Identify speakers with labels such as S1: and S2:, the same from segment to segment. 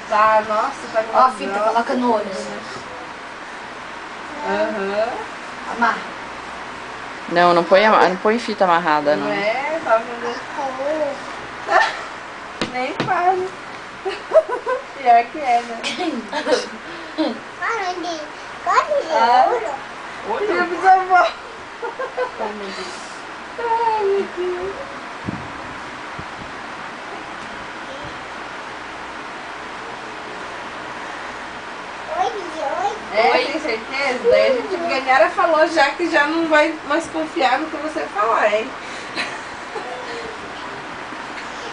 S1: Tá, nossa, tá com
S2: Ó a fita, coloca no olho.
S1: Aham.
S2: Amarra.
S3: Não, não põe fita amarrada, não.
S1: Não é? Tá vendo? Nem faz. Pior que é, né? Minha bisavó. Ai, meu Deus. É, tem certeza? Daí a gente ganhara falou já que já não vai mais confiar no que você falar, hein?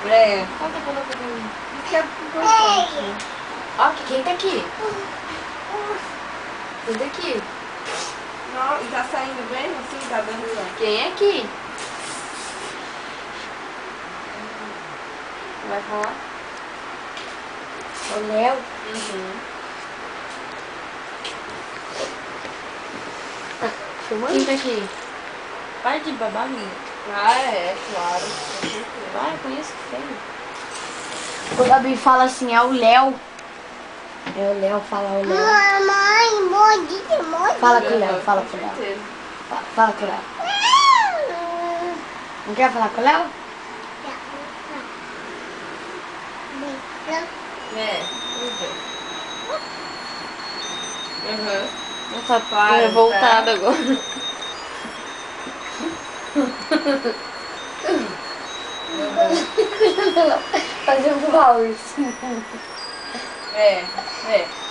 S1: É.
S2: Conta pra mim.
S1: Isso é importante.
S2: Ó, quem tá aqui? Quem tá aqui?
S1: Não, e tá saindo bem assim? Tá dando certo?
S2: Quem é aqui? Vai falar? O Léo? Quem tá aqui? Para de babar, menina.
S1: Ah, é, claro.
S2: Vai, conheço feio. O Gabi fala assim, é o Léo. É o Léo, fala o Léo. Fala com o Léo, fala com o Léo.
S1: Certeza.
S2: Fala com o Léo. Não quer falar com o Léo?
S1: É, uhum.
S3: Nossa,
S1: Para,
S3: revoltada agora.
S2: Fazer um valse.
S1: É,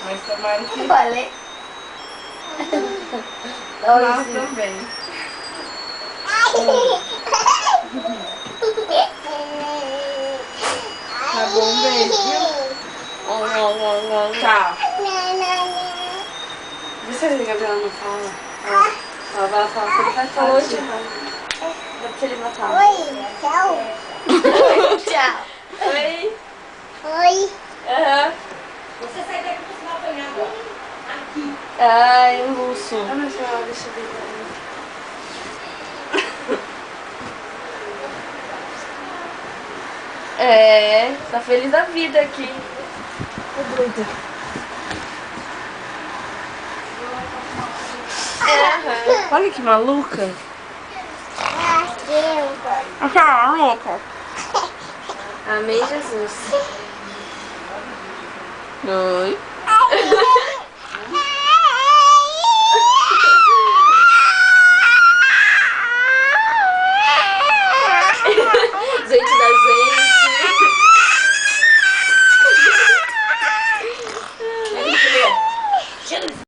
S1: mas tomara que
S2: Falei.
S1: nós também. Tá bom, beijo, viu? Tchau.
S2: Vê se a Gabriela não fala. Ela vai falar que ele vai falar hoje. Dá pra ele não falar.
S4: Tchau.
S2: Tchau.
S1: Oi.
S2: Aham.
S4: Você sai daqui pro final banhado. Aqui.
S2: Ai, um russo. Ah, mas deixa eu ver. É, tá feliz da vida aqui. Tô doida.
S1: Olha que maluca. Essa maluca.
S2: Amém, Jesus.
S3: Oi.